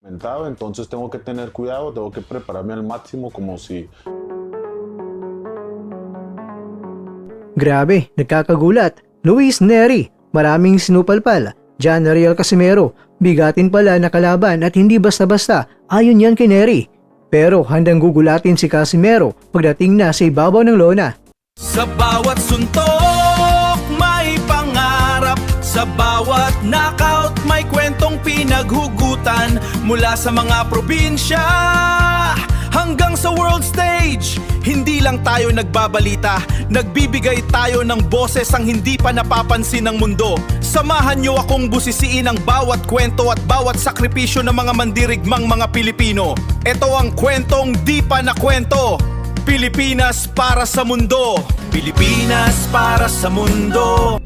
Entonces tengo que tener cuidado, tengo que prepararme al máximo como si... Grabe, nagkakagulat. Luis Nery, maraming sinupalpal. John Ariel Casimero, bigatin pala na kalaban at hindi basta-basta, ayon yan kay Nery. Pero handang gugulatin si Casimero pagdating na sa ibabaw ng lona. Sa bawat suntok may pangarap, sa bawat knockout may kwentong pinaghugutan. Mula sa mga probinsya hanggang sa world stage, hindi lang tayo nagbabalita, nagbibigay tayo ng boses ang hindi pa napapansin ng mundo. Samahan niyo akong busisiin ang bawat kwento at bawat sakripisyo ng mga mandirigmang mga Pilipino. Ito ang kwentong di pa nakwento. Pilipinas para sa mundo. Pilipinas para sa mundo.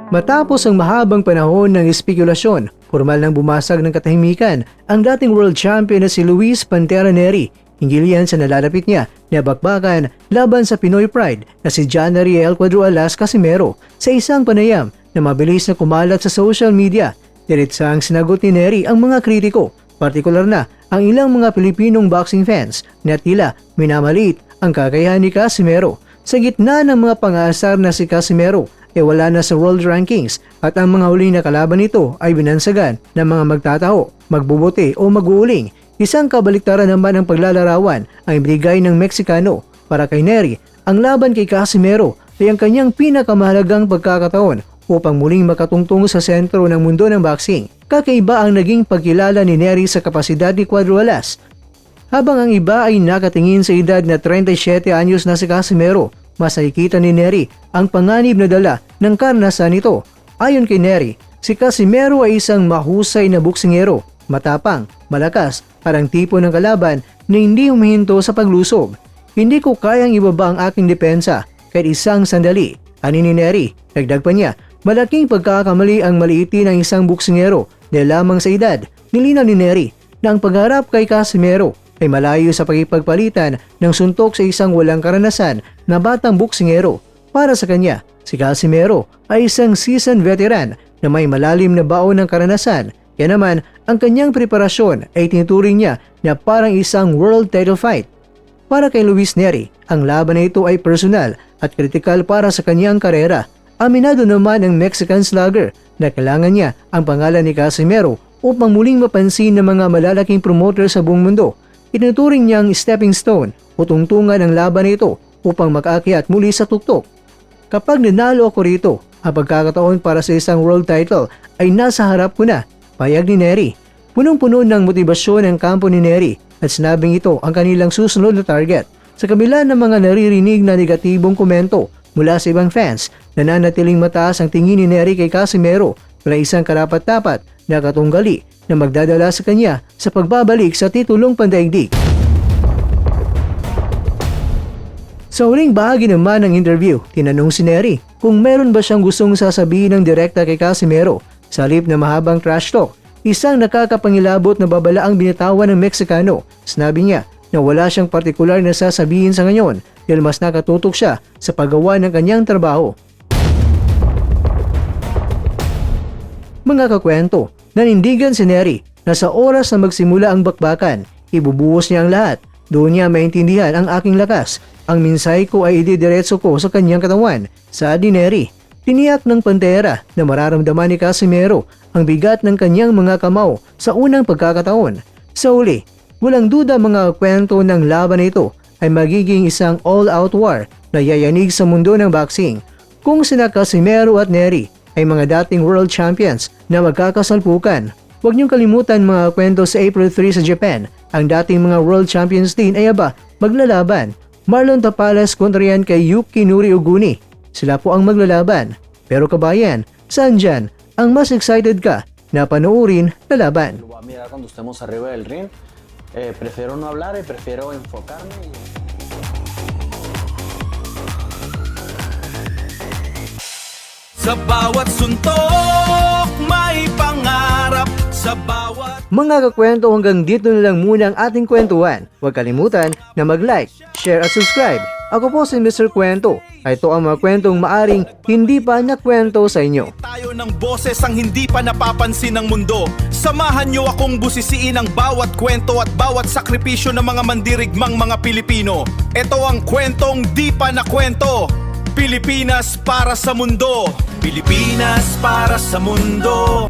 Matapos ang mahabang panahon ng espekulasyon, formal nang bumasag ng katahimikan ang dating world champion na si Luis Pantera Nery. Hinggil yan sa nalalapit niya na bakbakan laban sa Pinoy Pride na si John Ariel Cuadro Alas Casimero sa isang panayam na mabilis na kumalat sa social media. Diretsang sinagot ni Nery ang mga kritiko, partikular na ang ilang mga Pilipinong boxing fans na tila minamaliit ang kakayahan ni Casimero. Sa gitna ng mga pang-aasar na si Casimero ay wala na sa world rankings at ang mga huling na kalaban nito ay binansagan ng mga magtataho, magbubuti o mag-uuling. Isang kabaliktaran naman ang paglalarawan ang ibigay ng Meksikano. Para kay Nery, ang laban kay Casimero ay ang kanyang pinakamahalagang pagkakataon upang muling makatungtong sa sentro ng mundo ng boxing. Kakaiba ang naging pagkilala ni Nery sa kapasidad ni Cuadro Alas. Habang ang iba ay nakatingin sa edad na 37 anyos na si Casimero, mas nakikita ni Nery ang panganib na dala ng karanasan nito. Ayon kay Nery, si Casimero ay isang mahusay na boksingero, matapang, malakas, parang tipo ng kalaban na hindi humihinto sa paglusob. Hindi ko kayang ibaba ang aking depensa kahit isang sandali, ani ni Nery. Dagdag pa niya, malaking pagkakamali ang maliitin ng isang boksingero dahil lamang sa edad. Nilinaw ni Nery na ang pagharap kay Casimero ay malayo sa pagpagpalitan ng suntok sa isang walang karanasan na batang boksingero. Para sa kanya, si Casimero ay isang seasoned veteran na may malalim na baon ng karanasan. Kaya naman, ang kanyang preparasyon ay tinuturing niya na parang isang world title fight. Para kay Luis Nery, ang laban na ito ay personal at kritikal para sa kanyang karera. Aminado naman ang Mexican slugger na kailangan niya ang pangalan ni Casimero upang muling mapansin ng mga malalaking promoter sa buong mundo. Itinuturing niyang stepping stone o tungtungan ang laban nito upang makaakyat muli sa tuktok. Kapag nanalo ako rito, ang pagkakataon para sa isang world title ay nasa harap ko na, payag ni Nery. Punong-puno ng motibasyon ang kampo ni Nery at sinabing ito ang kanilang susunod na target. Sa kabila ng mga naririnig na negatibong komento mula sa ibang fans, nananatiling mataas ang tingin ni Nery kay Casimero na isang karapat-dapat na katunggali na magdadala sa kanya sa pagbabalik sa titulong pandaigdig. Sa huling bahagi naman ng interview, tinanong si Nery kung meron ba siyang gustong sasabihin ng direkta kay Casimero. Sa halip na mahabang trash talk, isang nakakapangilabot na babala ang binitawan ng Meksikano. Sinabi niya na wala siyang partikular na sasabihin sa ngayon dahil mas nakatutok siya sa paggawa ng kanyang trabaho. Mga kakwento, nanindigan si Nery na sa oras na magsimula ang bakbakan, ibubuhos niya ang lahat. Doon niya maintindihan ang aking lakas. Ang minsay ko ay ididiretso ko sa kanyang katawan. Saad ni Nery, tiniyak ng Pantera na mararamdaman ni Casimero ang bigat ng kanyang mga kamao sa unang pagkakataon. Sa uli, walang duda mga kwento ng laban na ito ay magiging isang all-out war na yayanig sa mundo ng boxing. Kung sina Casimero at Nery ay mga dating world champions na magkakasalpukan. Huwag niyong kalimutan mga kwento sa April 3 sa Japan. Ang dating mga world champions din ay maglalaban. Marlon Tapales kontra yan kay Yukinori Oguni. Sila po ang maglalaban. Pero kabayan, saan dyan ang mas excited ka na panoorin na laban? Lo voy a mirar cuando estemos arriba del ring. Prefiero no hablar y prefiero enfocarme. Sa bawat suntok may pangarap, sa bawat... Mga kakwento, hanggang dito na lang muna ang ating kwentuhan. Huwag kalimutan na mag-like, share at subscribe Ako po si Mr. Kwento. Ito ang mga kwentong maaring hindi pa nakwento sa inyo. Tayo ng boses ang hindi pa napapansin ng mundo. Samahan niyo akong busisiin ang bawat kwento at bawat sakripisyo ng mga mandirigmang mga Pilipino. Ito ang kwentong di pa nakwento. Pilipinas para sa mundo. Pilipinas para sa mundo.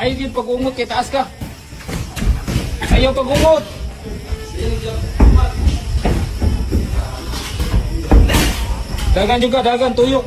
Ayaw di pag-ungot kay taas ka. Ayaw pag-ungot. Dagan juga, dagan tuyok.